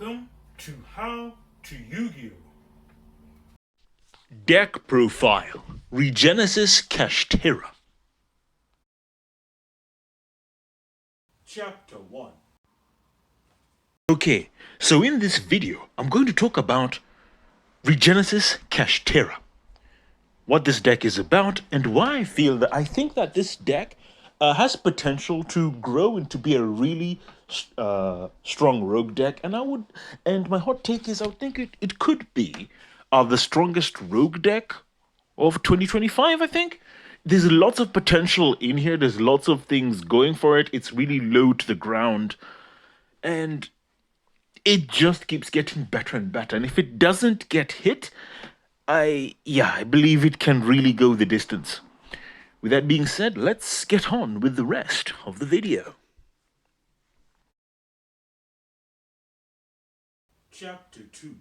Welcome to How to Yu-Gi-Oh! Deck Profile Regenesis Kashtira. Chapter 1. Okay, so in this video, I'm going to talk about Regenesis Kashtira, what this deck is about, and why I think that this deck has potential to grow into be a really strong rogue deck, and my hot take is I would think it could be the strongest rogue deck of 2025. I think there's lots of potential in here. There's lots of things going for it. It's really low to the ground, and it just keeps getting better and better. And if it doesn't get hit, I believe it can really go the distance. With that being said, let's get on with the rest of the video. Chapter 2.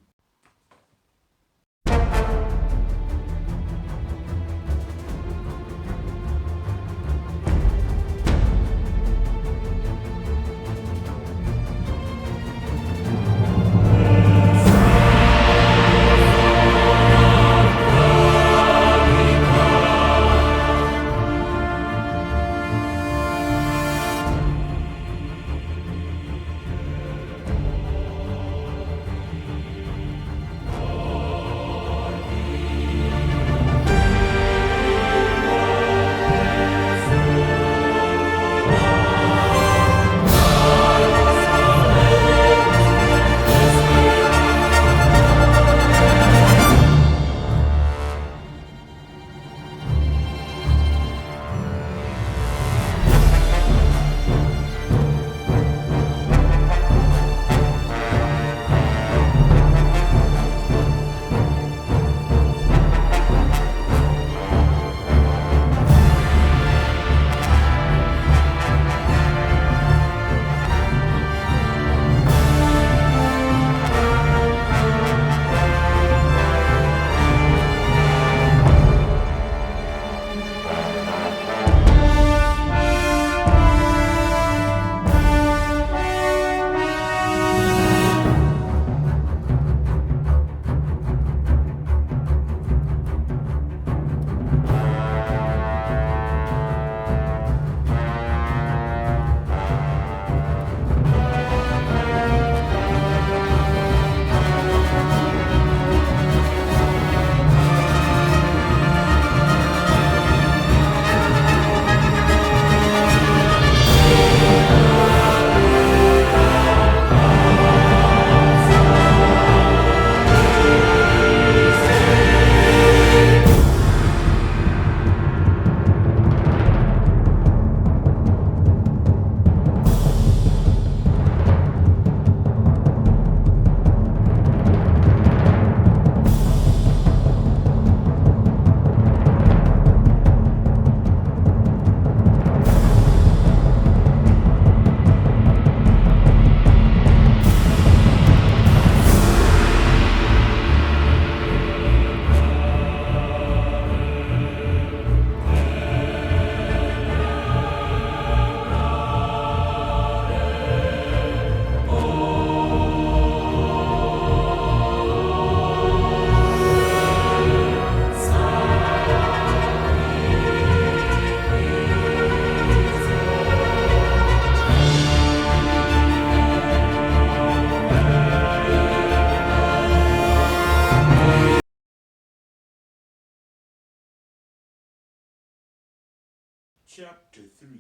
Chapter 3.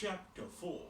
Chapter 4.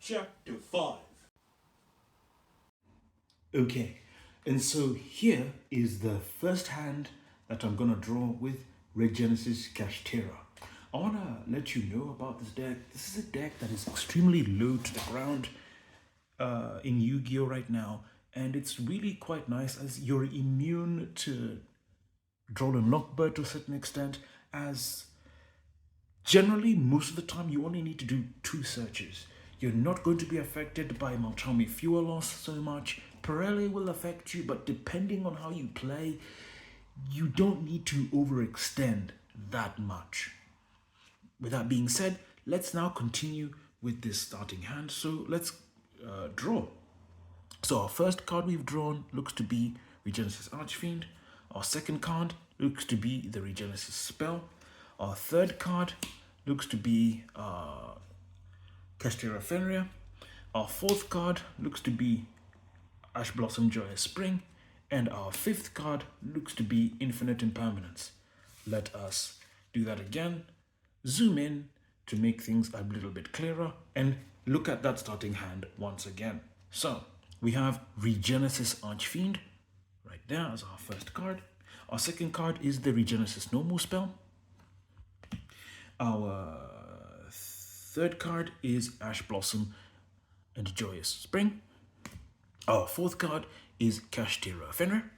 Chapter 5. Okay, and so here is the first hand that I'm gonna draw with Regenesis Kashtira. I wanna let you know about this deck. This is a deck that is extremely low to the ground in Yu-Gi-Oh right now, and it's really quite nice as you're immune to draw and lockbird to a certain extent, as generally most of the time you only need to do 2 searches. You're not going to be affected by Maltami fuel loss so much. Pirelli will affect you, but depending on how you play, you don't need to overextend that much. With that being said, let's now continue with this starting hand. So let's draw. So our first card we've drawn looks to be Regenesis Archfiend. Our second card looks to be the Regenesis Spell. Our third card looks to be Kashtira Fenrir. Our fourth card looks to be Ash Blossom Joyous Spring. And our fifth card looks to be Infinite Impermanence. Let us do that again. Zoom in to make things a little bit clearer and look at that starting hand once again. So we have Regenesis Archfiend right there as our first card. Our second card is the Regenesis Normal Spell. Our third card is Ash Blossom and Joyous Spring. Our fourth card is Kashtira Fenrir.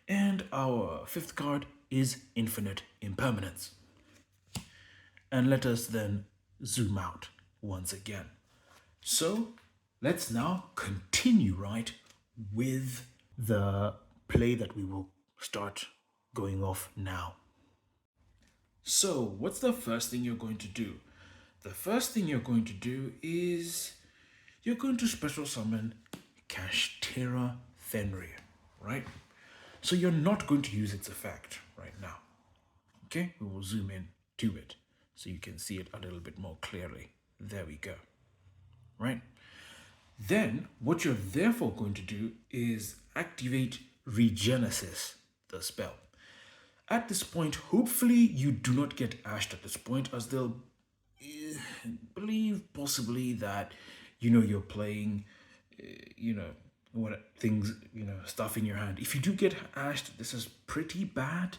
And our fifth card is Infinite Impermanence. And let us then zoom out once again. So let's now continue right with the play that we will start going off now. So what's the first thing you're going to do? The first thing you're going to do is you're going to special summon Kashtira Fenrir, right? So you're not going to use its effect right now. Okay, we will zoom in to it so you can see it a little bit more clearly. There we go, right? Then what you're therefore going to do is activate Regenesis, the spell. At this point, hopefully you do not get ashed at this point, as they'll believe possibly that, you're playing, what things, stuff in your hand. If you do get ashed, this is pretty bad.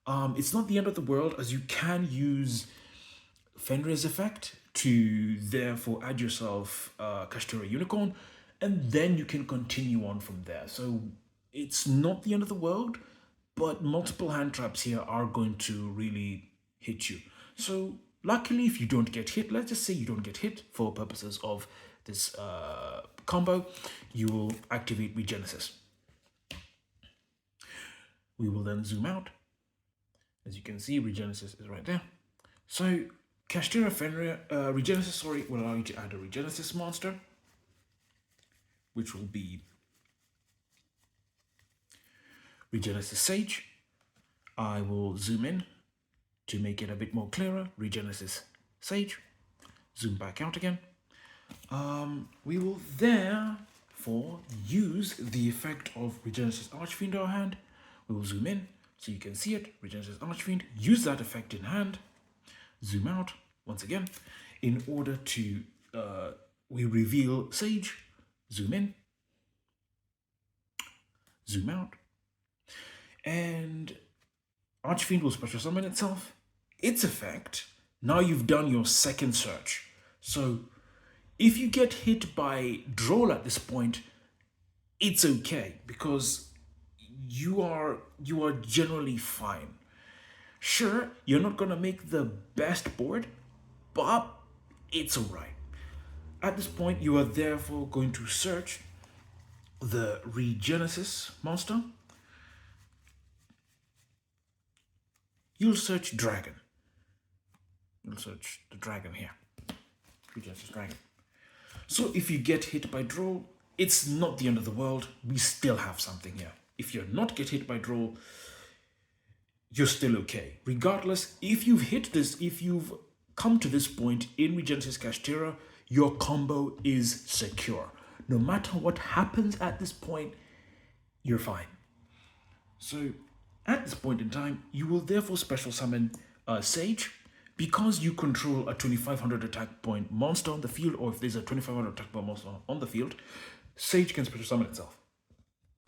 It's not the end of the world, as you can use Fenrir's effect to therefore add yourself Kashtira Unicorn, and then you can continue on from there. So it's not the end of the world, but multiple hand traps here are going to really hit you. So luckily, if you don't get hit, let's just say you don't get hit for purposes of this combo, you will activate Regenesis. We will then zoom out. As you can see, Regenesis is right there. So Kashtira Fenrir, Regenesis, will allow you to add a Regenesis monster, which will be Regenesis Sage. I will zoom in to make it a bit more clearer. Regenesis Sage. Zoom back out again. We will therefore use the effect of Regenesis Archfiend in our hand. We will zoom in so you can see it. Regenesis Archfiend. Use that effect in hand. Zoom out once again in order to we reveal Sage. Zoom in. Zoom out. And Archfiend will special summon itself. Its effect, now you've done your second search. So if you get hit by Droll at this point, it's okay because you are generally fine. Sure, you're not gonna make the best board, but it's alright. At this point, you are therefore going to search the Regenesis monster. You'll search Dragon. You'll search the Dragon here. Regenesis Dragon. So if you get hit by Droll, it's not the end of the world. We still have something here. If you're not get hit by Droll, you're still okay. Regardless, if you've hit this, if you've come to this point in Regenesis Kashtira, your combo is secure. No matter what happens at this point, you're fine. So at this point in time, you will therefore special summon Sage. Because you control a 2500 attack point monster on the field, or if there's a 2500 attack point monster on the field, Sage can special summon itself.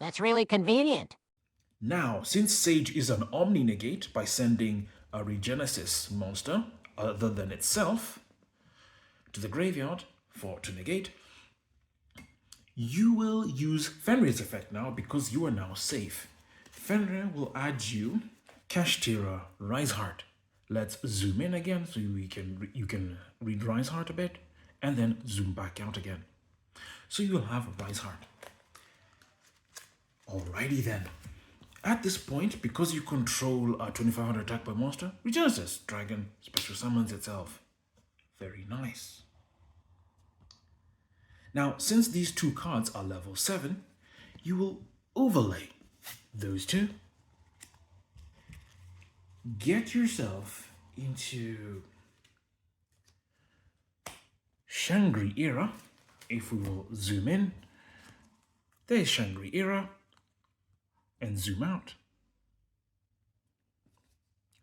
That's really convenient. Now, since Sage is an omni-negate by sending a Regenesis monster other than itself to the graveyard to negate, you will use Fenrir's effect now because you are now safe. Fenrir will add you Kashtira Riseheart. Let's zoom in again so you can read Riseheart a bit and then zoom back out again. So you will have Riseheart. Alrighty then. At this point, because you control a 2500 attack by monster, Regenesis Dragon special summons itself. Very nice. Now, since these two cards are level 7, you will overlay those two. Get yourself into Shangri-Era. If we will zoom in, there's Shangri-Era, and zoom out.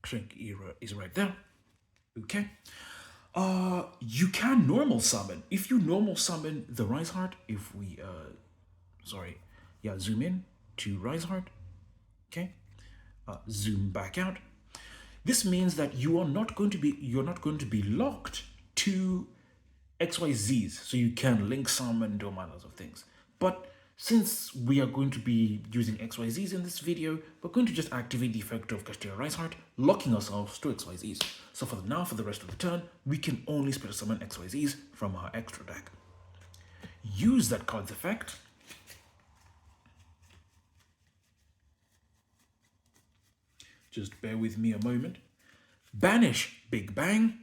Shangri-Era is right there. Okay. You can normal summon. If you normal summon the Riseheart, if we zoom in to Riseheart. Okay. Zoom back out. This means that you're not going to be locked to XYZs, so you can link summon and do manners of things. But since we are going to be using XYZs in this video, we're going to just activate the effect of Kashtira Riseheart, locking ourselves to XYZs. So for the rest of the turn, we can only special summon XYZs from our extra deck. Use that card's effect. Just bear with me a moment. Banish Big Bang,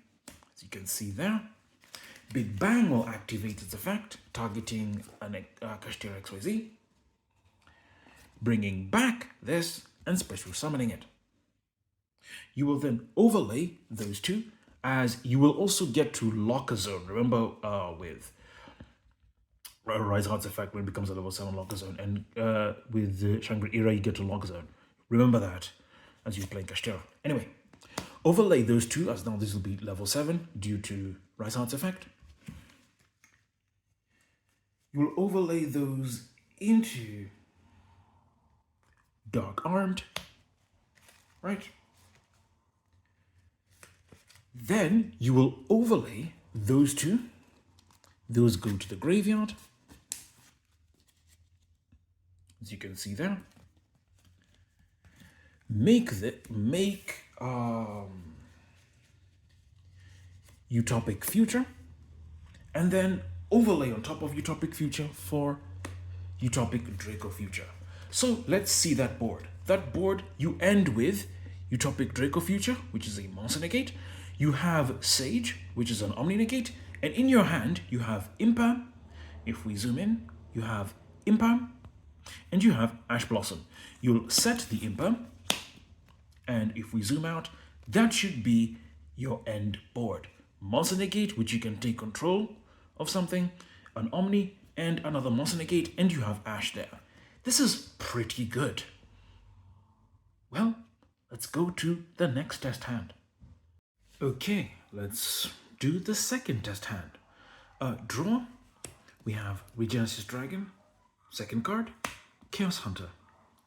as you can see there. Big Bang will activate its effect, targeting an Kashtira XYZ, bringing back this and special summoning it. You will then overlay those two, as you will also get to lock a zone. Remember with Riseheart's effect when it becomes a level 7 lock a zone, and with Shangri-Era you get to lock a zone. Remember that as you play Kashtira. Anyway, overlay those two, as now this will be level 7 due to Riseheart's effect. You will overlay those into Dark Armed, right? Then you will overlay those two. Those go to the graveyard, as you can see there. Utopic Future, and then overlay on top of Utopic Future for Utopic Draco Future. So let's see that board. That board, you end with Utopic Draco Future, which is a monster negate. You have Sage, which is an Omni negate, and in your hand you have Imperm. If we zoom in, you have Imperm, and you have Ash Blossom. You'll set the Imperm, and if we zoom out, that should be your end board. Monster negate, which you can take control of something, an Omni, and another monster negate, and you have Ash there. This is pretty good. Well, let's go to the next test hand. Okay, let's do the second test hand. Draw, we have Regenesis Dragon, second card, Chaos Hunter,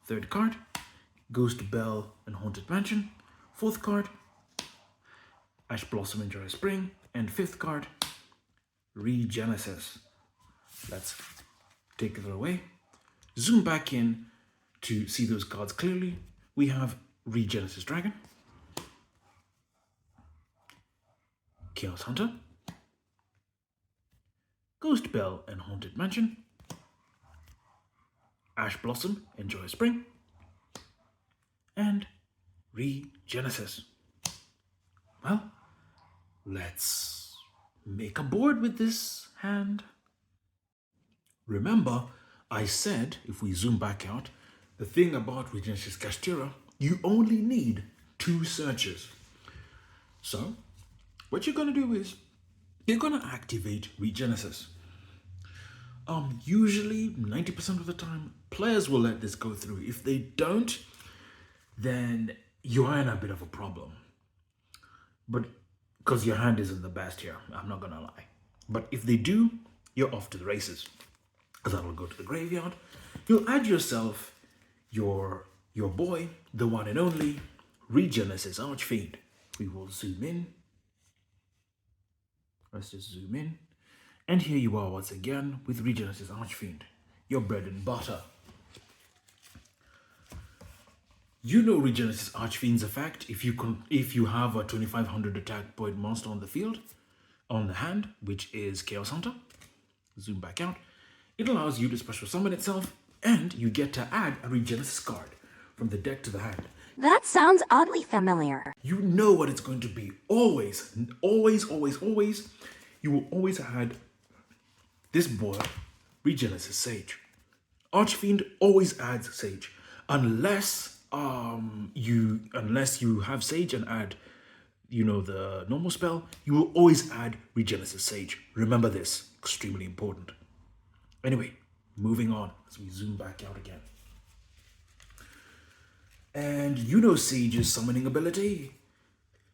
third card, Ghost Bell and Haunted Mansion, fourth card, Ash Blossom and Joyous Spring, and fifth card, Regenesis. Let's take it away. Zoom back in to see those cards clearly. We have Regenesis Dragon, Chaos Hunter, Ghost Bell and Haunted Mansion, Ash Blossom and Joyous Spring, and Regenesis. Well, let's make a board with this hand. Remember, I said, if we zoom back out, the thing about Regenesis Kashtira, you only need 2 searches. So, what you're going to do is, you're going to activate Regenesis. Usually, 90% of the time, players will let this go through. If they don't, then you are in a bit of a problem. But, because your hand isn't the best here, I'm not going to lie. But if they do, you're off to the races. Because that'll go to the graveyard. You'll add yourself your boy, the one and only, Regenesis Archfiend. We will zoom in. Let's just zoom in. And here you are once again with Regenesis Archfiend, your bread and butter. You know Regenesis Archfiend's effect if you have a 2500 attack point monster on the field, on the hand, which is Chaos Hunter. Zoom back out. It allows you to special summon itself, and you get to add a Regenesis card from the deck to the hand. That sounds oddly familiar. You know what it's going to be. Always, always, always, always. You will always add this boy, Regenesis Sage. Archfiend always adds Sage, unless you have Sage and add, the normal spell. You will always add Regenesis Sage. Remember this, extremely important. Anyway, moving on as we zoom back out again. And Sage's summoning ability.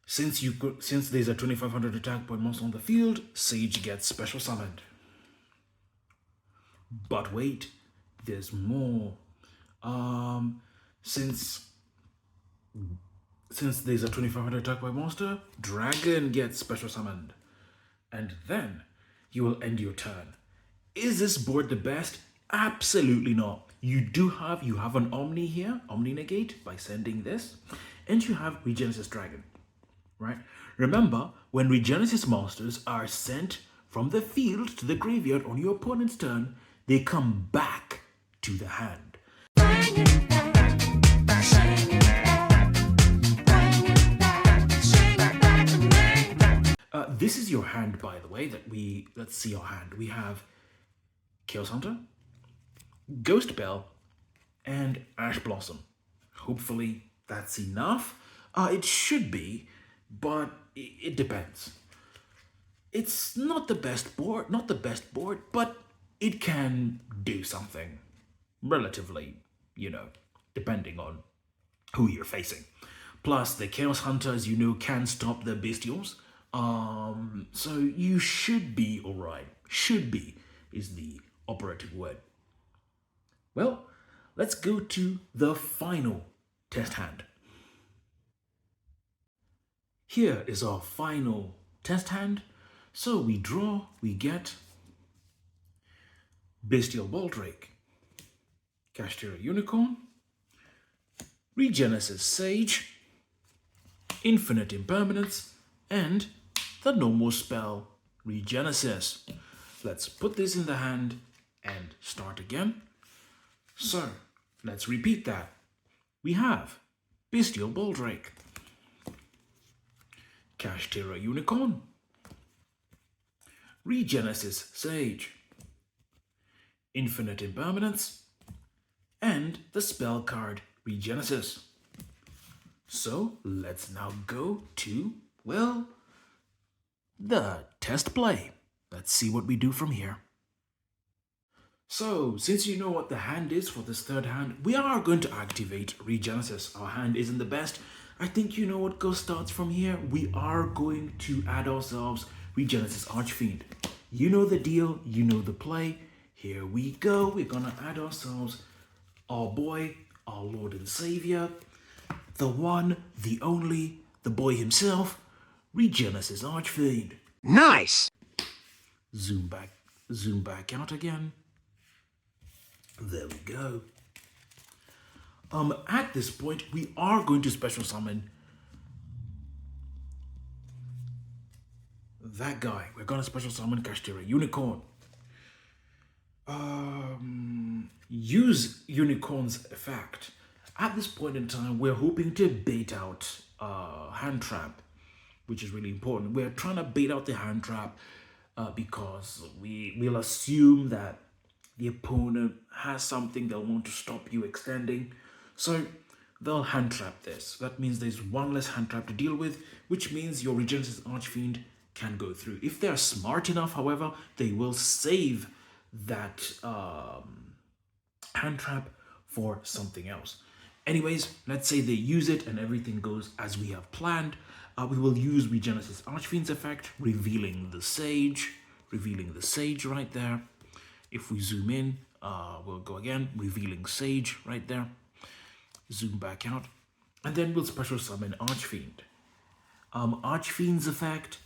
Since there's a 2500 attack point monster on the field, Sage gets special summoned. But wait, there's more. Since there's a 2500 attack point monster, Dragon gets special summoned. And then you will end your turn. Is this board the best? Absolutely not. You have an Omni here, Omni negate by sending this, and you have Regenesis Dragon, right? Remember, when Regenesis monsters are sent from the field to the graveyard on your opponent's turn, they come back to the hand. This is your hand, by the way, let's see our hand. We have Chaos Hunter, Ghost Bell, and Ash Blossom. Hopefully that's enough. It should be, but it depends. It's not the best board, but it can do something relatively, depending on who you're facing. Plus, the Chaos Hunters, can stop the bestials. So you should be alright. Should be is the operative word. Well, let's go to the final test hand. Here is our final test hand. So we draw, we get Bestial Baldrake, Kashtira Unicorn, Regenesis Sage, Infinite Impermanence, and the normal spell Regenesis. Let's put this in the hand and start again. So, let's repeat that. We have Bestial Baldrake, Kashtira Unicorn, Regenesis Sage, Infinite Impermanence, and the spell card Regenesis. So let's now go to, well, the test play. Let's see what we do from here. So, since you know what the hand is for this third hand, we are going to activate Regenesis. Our hand isn't the best. I think you know what starts from here. We are going to add ourselves Regenesis Archfiend. You know the deal, you know the play. Here we go. We're gonna add ourselves our boy, our Lord and Savior, the one, the only, the boy himself, Regenesis Archfiend. Nice! Zoom back out again. There we go. At this point, we are going to special summon that guy. We're gonna special summon Kashtira Unicorn. Use Unicorn's effect. At this point in time, we're hoping to bait out hand trap, which is really important. We're trying to bait out the hand trap because we'll assume that the opponent has something they'll want to stop you extending. So they'll hand trap this. That means there's one less hand trap to deal with, which means your Regenesis Archfiend can go through. If they're smart enough, however, they will save that hand trap for something else. Anyways, let's say they use it and everything goes as we have planned. We will use Regenesis Archfiend's effect, revealing the sage right there. If we zoom in, we'll go again, revealing sage right there. Zoom back out, and then we'll special summon Archfiend. Archfiend's effect,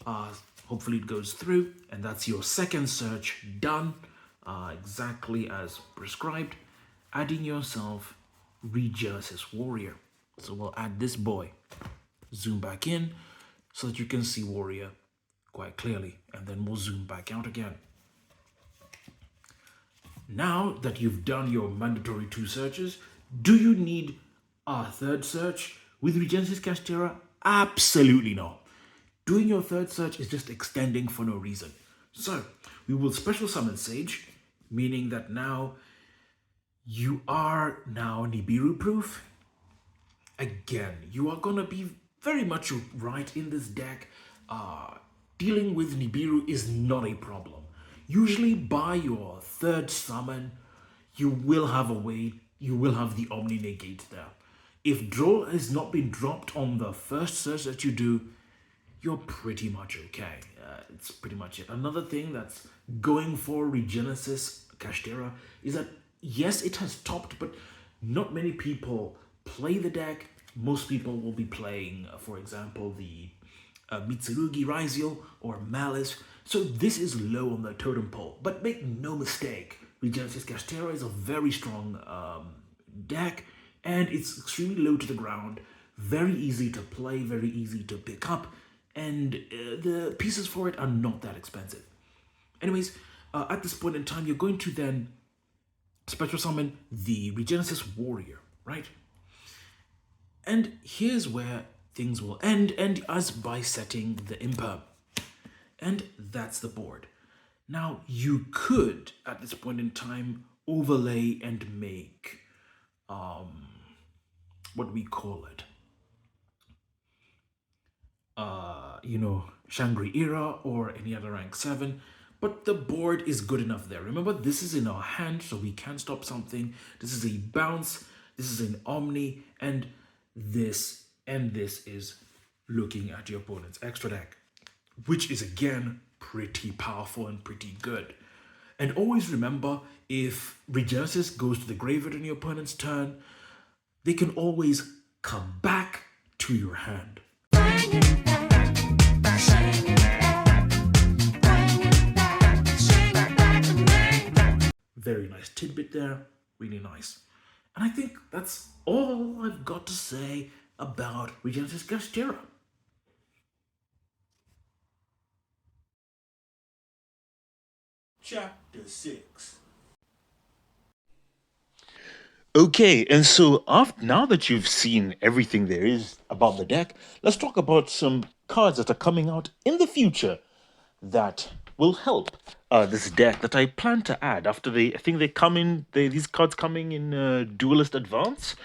hopefully it goes through, and that's your second search done, exactly as prescribed. Adding yourself Regenesis Warrior. So we'll add this boy. Zoom back in so that you can see Warrior quite clearly, and then we'll zoom back out again. Now that you've done your mandatory 2 searches, do you need a third search with Regenesis Kashtira? Absolutely not. Doing your third search is just extending for no reason. So we will special summon Sage, meaning that now you are now Nibiru proof. Again, you are gonna be very much right in this deck. Dealing with Nibiru is not a problem. Usually by your third summon, you will have a way, you will have the Omni Negate there. If Droll has not been dropped on the first search that you do, you're pretty much okay. It's pretty much it. Another thing that's going for Regenesis Kashtira is that, yes, it has topped, but not many people play the deck. Most people will be playing, for example, the Mitsurugi Raziel or Malice. So this is low on the totem pole. But make no mistake, Regenesis Kashtira is a very strong deck, and it's extremely low to the ground, very easy to play, very easy to pick up, and the pieces for it are not that expensive. Anyways, at this point in time, you're going to then special summon the Regenesis Warrior, right? And here's where things will end as by setting the Imperm. And that's the board. Now, you could, at this point in time, overlay and make, what we call it, Shangri-Era or any other rank 7. But the board is good enough there. Remember, this is in our hand, so we can stop something. This is a bounce, this is an Omni, and this is looking at your opponent's extra deck, which is again pretty powerful and pretty good. And always remember, if Regenesis goes to the graveyard on your opponent's turn, they can always come back to your hand. Very nice tidbit there, really nice. And I think that's all I've got to say about Regenesis Kashtira. Chapter 6. Okay, and so now that you've seen everything there is about the deck, let's talk about some cards that are coming out in the future that will help this deck that I plan to add after I think they come in. These cards coming in Duelist Advance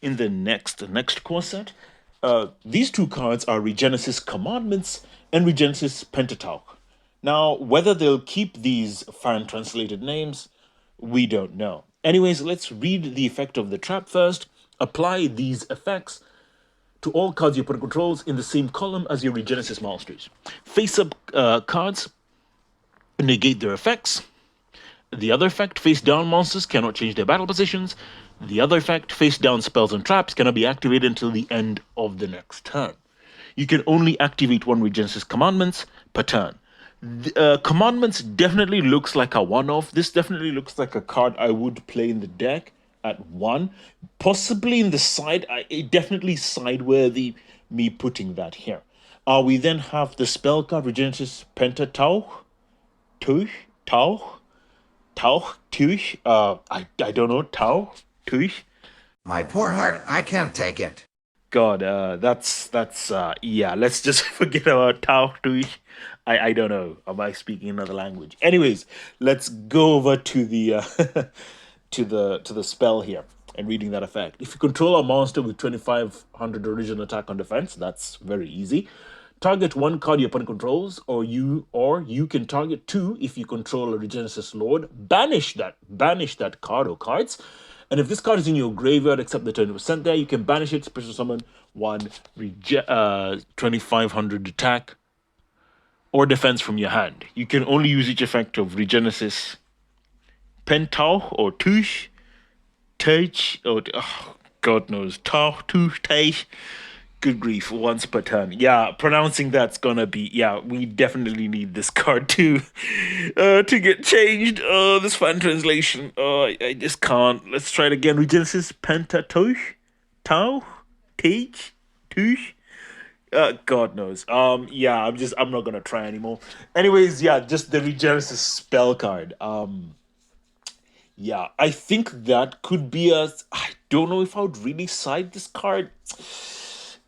in the next core set. These two cards are Regenesis Commandments and Regenesis Pentateuch. Now, whether they'll keep these fan translated names, we don't know. Anyways, let's read the effect of the trap first. Apply these effects to all cards your opponent controls in the same column as your Regenesis monsters. Face-up cards negate their effects. The other effect, face-down monsters cannot change their battle positions. The other effect, face-down spells and traps cannot be activated until the end of the next turn. You can only activate one Regenesis Commandments per turn. Commandments definitely looks like a one-off. This definitely looks like a card I would play in the deck at 1. Possibly in the side. It definitely side-worthy me putting that here. We then have the spell card Regenesis Pentateuch. I don't know. Tuch. My poor heart, I can't take it. God, that's yeah. Let's just forget about Tuch. I don't know. Am I speaking another language? Anyways, let's go over to the to the spell here and reading that effect. If you control a monster with 2500 original attack on defense, that's very easy. Target one card your opponent controls, or you can target 2 if you control a Regenesis Lord. Banish that card or cards. And if this card is in your graveyard, except the 20% there, you can banish it, special summon 1 2500 attack or defense from your hand. You can only use each effect of Regenesis Pentateuch or Tuch, or God knows, Tuch. Good grief, once per turn. Yeah, pronouncing that's gonna be, yeah, we definitely need this card to get changed. This fan translation, I just can't. Let's try it again. Regenesis Pentateuch, Tuch. God knows. Yeah, I'm not gonna try anymore. Anyways, yeah, just the Regenesis spell card. Yeah, I think that could be I don't know if I would really side this card.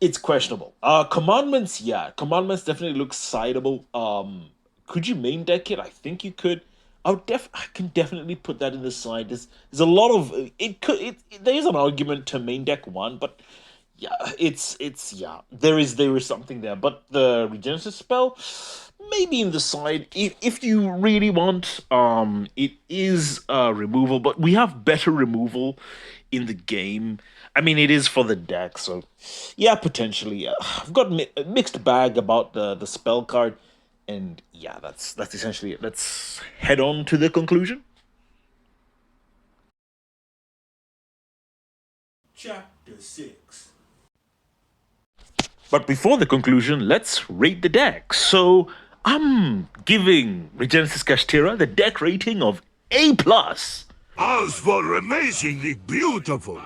It's questionable. Commandments, yeah. Commandments definitely look sideable. Could you main deck it? I think you could. I can definitely put that in the side. There's a lot of there is an argument to main deck 1, but yeah, yeah. There is something there. But the Regenesis spell, maybe in the side if you really want. It is removal, but we have better removal in the game. I mean, it is for the deck, so yeah, potentially. I've got a mixed bag about the spell card, and yeah, that's essentially it. Let's head on to the conclusion. Chapter 6. But before the conclusion, let's rate the deck. So I'm giving Regenesis Kashtira the deck rating of A+. As for amazingly beautiful.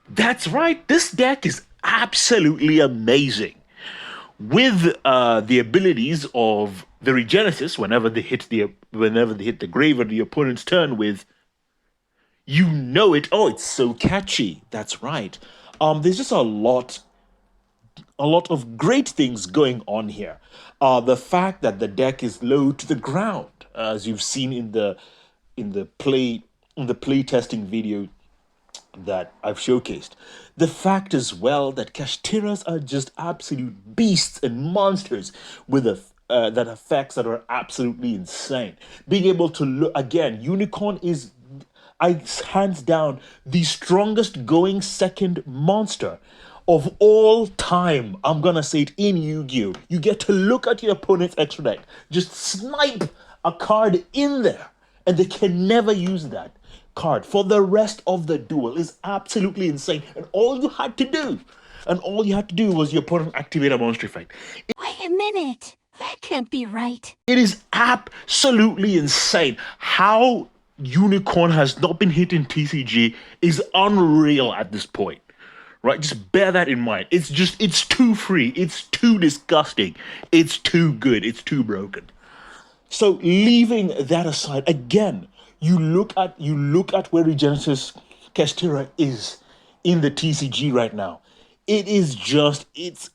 That's right, this deck is absolutely amazing. With the abilities of the Regenesis, whenever they hit the grave of the opponent's turn with, you know it. Oh, it's so catchy. That's right. There's just a lot of great things going on here. The fact that the deck is low to the ground, as you've seen in the playtesting video that I've showcased. The fact as well that Kashtiras are just absolute beasts and monsters with that effects that are absolutely insane. Being able to look again, Unicorn is hands down the strongest going second monster of all time. I'm gonna say it in Yu-Gi-Oh! You get to look at your opponent's extra deck, just snipe a card in there, and they can never use that card for the rest of the duel. Is absolutely insane. And all you had to do was your opponent activate a monster effect. Wait a minute. That can't be right. It is absolutely insane. How Unicorn has not been hit in TCG is unreal at this point. Right? Just bear that in mind. It's too free. It's too disgusting. It's too good. It's too broken. So leaving that aside, again, you look at where Regenesis Kashtira is in the TCG right now. It is just it's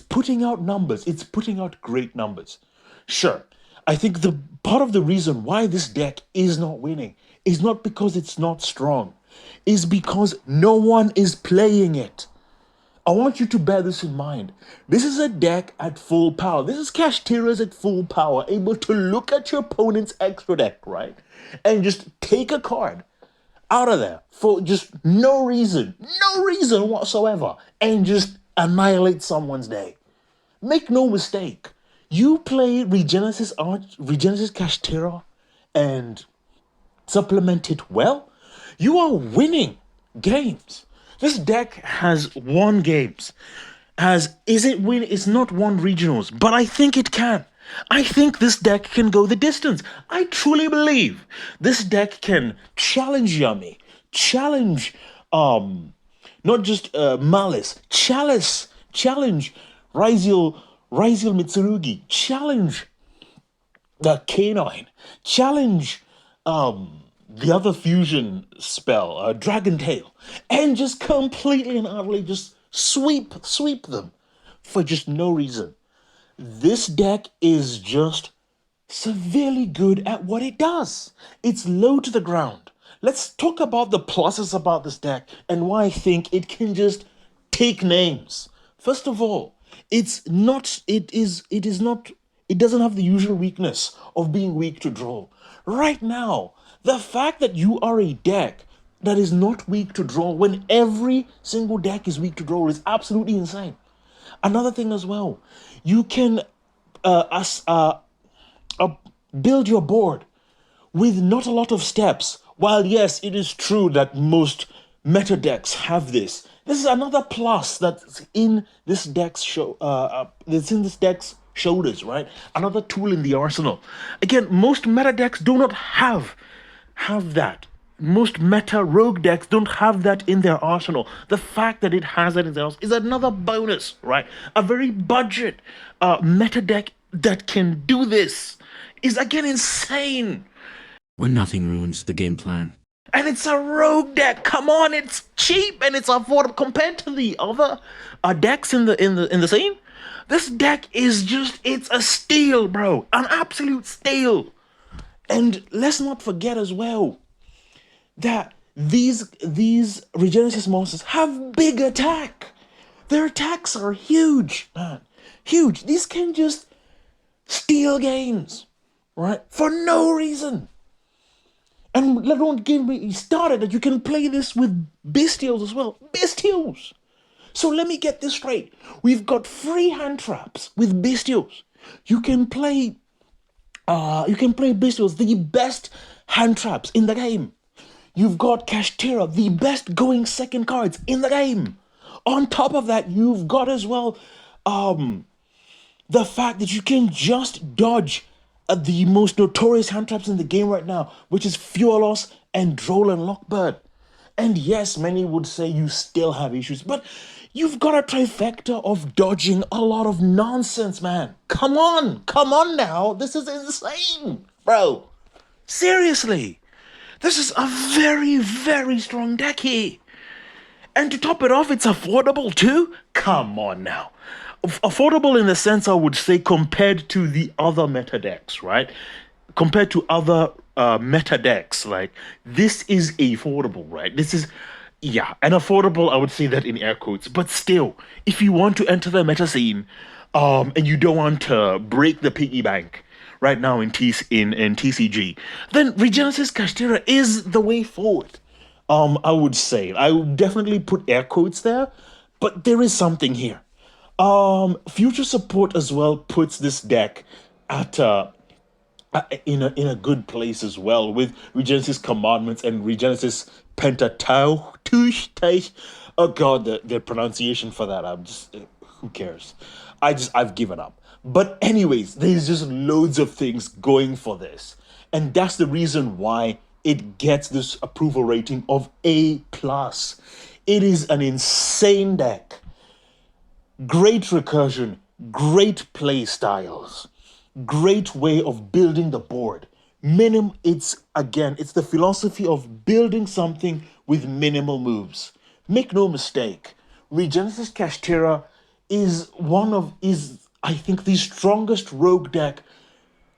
putting out numbers. It's putting out great numbers. Sure, I think the part of the reason why this deck is not winning is not because it's not strong, is because no one is playing it. I want you to bear this in mind. This is a deck at full power. This is Kashtira's at full power, able to look at your opponent's extra deck, right? And just take a card out of there for just no reason whatsoever, and just annihilate someone's day. Make no mistake. You play Regenesis Kashtira and supplement it well, you are winning games. This deck has won games. It's not won regionals, but I think it can. I think this deck can go the distance. I truly believe this deck can challenge Yummy, challenge not just Malice, challenge Ryziel Mitsurugi, challenge the K9, challenge the other fusion spell, Dragon Tail, and just completely and utterly just sweep them for just no reason. This deck is just severely good at what it does. It's low to the ground. Let's talk about the pluses about this deck and why I think it can just take names. First of all, it doesn't have the usual weakness of being weak to draw. Right now, the fact that you are a deck that is not weak to draw when every single deck is weak to draw is absolutely insane. Another thing as well, you can build your board with not a lot of steps. While yes, it is true that most meta decks have this. This is another plus that's in this deck's shoulders, right? Another tool in the arsenal. Again, most meta decks do not have that. Most meta rogue decks don't have that in their arsenal. The fact that it has that in their arsenal is another bonus, right? A very budget meta deck that can do this is again insane. When nothing ruins the game plan. And it's a rogue deck. Come on, it's cheap and it's affordable compared to the other decks in the scene. This deck is it's a steal, bro. An absolute steal. And let's not forget as well that these Regenesis monsters have big attack. Their attacks are huge, man. Huge. These can just steal games, right? For no reason. And don't get me started that you can play this with Bestials as well. Bestials! So let me get this straight. We've got free hand traps with Bestials. You can play Bestials, the best hand traps in the game. You've got Kashtira, the best going second cards in the game. On top of that, you've got as well the fact that you can just dodge the most notorious hand traps in the game right now, which is Fiolos and Droll and Lockbird. And yes, many would say you still have issues, but you've got a trifecta of dodging a lot of nonsense, man. Come on now. This is insane, bro. Seriously. This is a very, very strong deck here. And to top it off, it's affordable too? Come on now. Affordable in the sense I would say compared to the other meta decks, right? Compared to other meta decks, like this is affordable, right? This is, and affordable, I would say that in air quotes. But still, if you want to enter the meta scene, and you don't want to break the piggy bank right now in TCG, then Regenesis Kashtira is the way forward. I would say. I would definitely put air quotes there, but there is something here. Future support as well puts this deck at in a good place as well with Regenesis Commandments and Regenesis Pentateuch. Oh god, the pronunciation for that, I'm just who cares? I've given up. But anyways, there's just loads of things going for this, and that's the reason why it gets this approval rating of A+. It is an insane deck. Great recursion, great play styles. great way of building the board. It's the philosophy of building something with minimal moves. Make no mistake, Regenesis Kashtira is I think the strongest rogue deck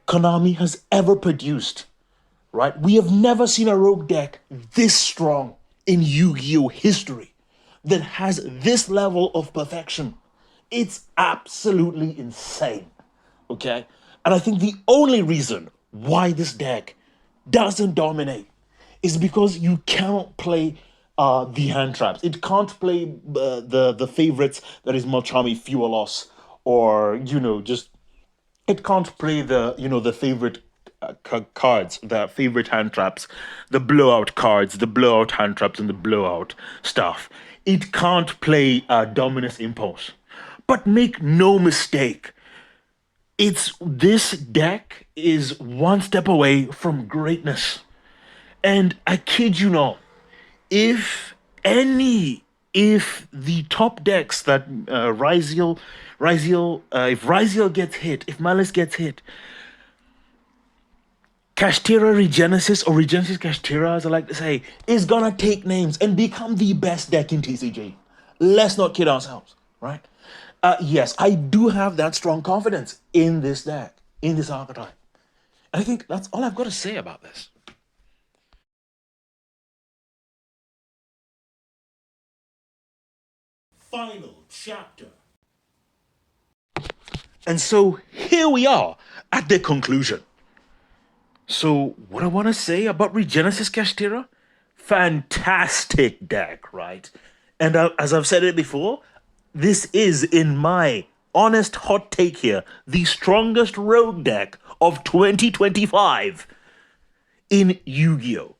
Konami has ever produced. Right? We have never seen a rogue deck this strong in Yu-Gi-Oh history that has this level of perfection. It's absolutely insane. Okay? And I think the only reason why this deck doesn't dominate is because you cannot play the hand traps. It can't play the favorites that is Malchami Fuelos, or just it can't play the favorite cards, the favorite hand traps, the blowout cards, the blowout hand traps, and the blowout stuff. It can't play Dominus Impulse. But make no mistake, this deck is one step away from greatness. And I kid you not, if the top decks that if Ryziel gets hit, if Malice gets hit, Kashtira Regenesis, or Regenesis Kashtira, as I like to say, is gonna take names and become the best deck in TCG. Let's not kid ourselves, right? Yes, I do have that strong confidence in this deck, in this archetype. And I think that's all I've got to say about this. Final chapter. And so here we are at the conclusion. So what I want to say about Regenesis Kashtira? Fantastic deck, right? And as I've said it before, this is, in my honest hot take here, the strongest rogue deck of 2025 in Yu-Gi-Oh!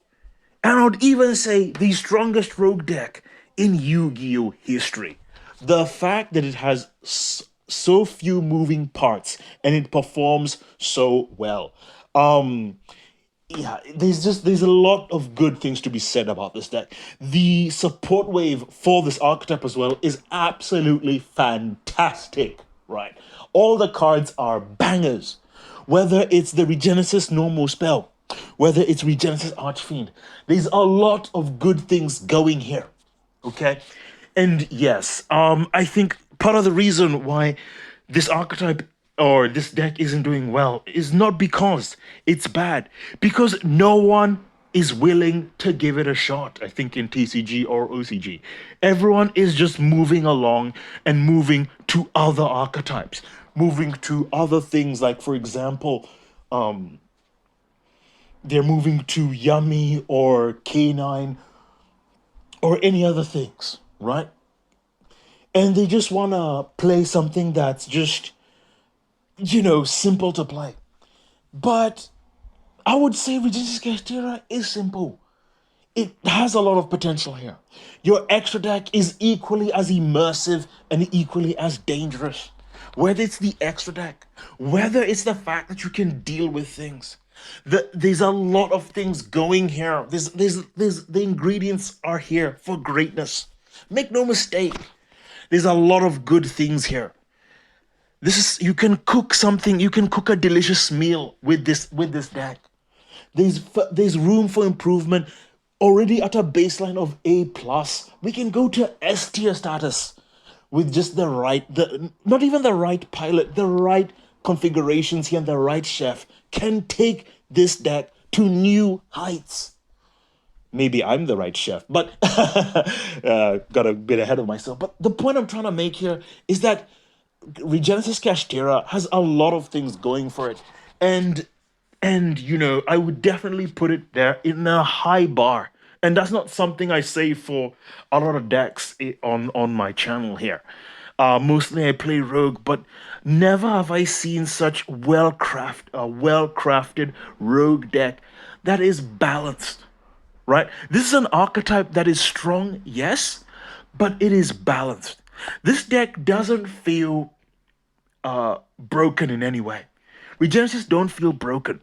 And I would even say the strongest rogue deck in Yu-Gi-Oh! History. The fact that it has so few moving parts and it performs so well. There's a lot of good things to be said about this deck. The support wave for this archetype as well is absolutely fantastic, right? All the cards are bangers. Whether it's the Regenesis normal spell, whether it's Regenesis Archfiend, there's a lot of good things going here, okay? And yes, I think part of the reason why this archetype or this deck isn't doing well is not because it's bad, because no one is willing to give it a shot, I think, in TCG or OCG. Everyone is just moving along and moving to other archetypes, moving to other things, like, for example, they're moving to Yummy or K9 or any other things, right? And they just want to play something that's just, simple to play. But I would say Regenesis Kashtira is simple. It has a lot of potential here. Your extra deck is equally as immersive and equally as dangerous. Whether it's the extra deck, whether it's the fact that you can deal with things. There's a lot of things going here. The ingredients are here for greatness. Make no mistake. There's a lot of good things here. You can cook something, you can cook a delicious meal with this deck. There's room for improvement. Already at a baseline of A+, we can go to S tier status with just not even the right pilot, the right configurations here and the right chef can take this deck to new heights. Maybe I'm the right chef, but got a bit ahead of myself. But the point I'm trying to make here is that Regenesis Kashtira has a lot of things going for it. And I would definitely put it there in a high bar. And that's not something I say for a lot of decks on my channel here. Mostly I play Rogue, but never have I seen such well-crafted Rogue deck that is balanced, right? This is an archetype that is strong, yes, but it is balanced. This deck doesn't feel broken in any way. Regenesis don't feel broken.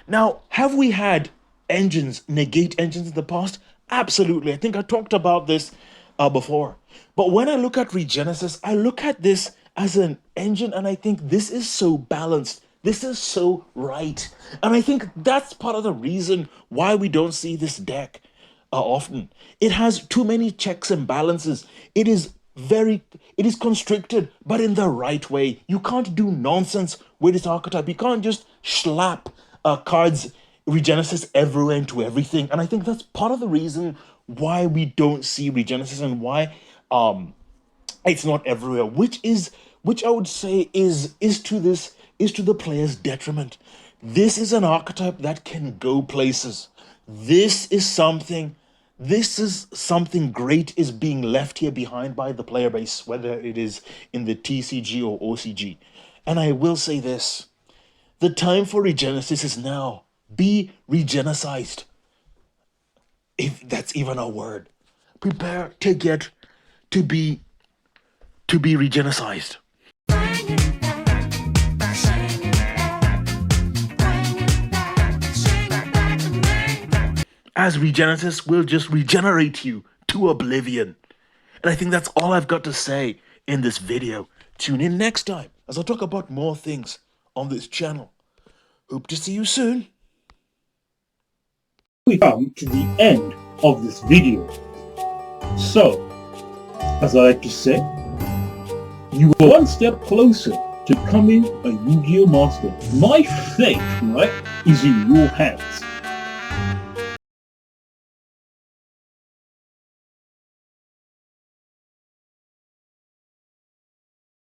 Now, have we had negate engines in the past? Absolutely. I think I talked about this before. But when I look at Regenesis, I look at this as an engine, and I think this is so balanced This is so right. And I think that's part of the reason why we don't see this deck often. It has too many checks and balances. It is constricted, but in the right way. You can't do nonsense with this archetype. You can't just slap cards Regenesis everywhere into everything. And I think that's part of the reason why we don't see Regenesis and why it's not everywhere, which I would say is to the player's detriment. This is an archetype that can go places. This is something great is being left here behind by the player base, whether it is in the TCG or OCG. And I will say this: the time for Regenesis is now. Be regenicized, if that's even a word. Prepare to get to be regenicized. As Regenesis will just regenerate you to oblivion. And I think that's all I've got to say in this video. Tune in next time as I'll talk about more things on this channel. Hope to see you soon. We come to the end of this video. So, as I like to say, you are one step closer to becoming a Yu-Gi-Oh! Master. My fate, right, is in your hands.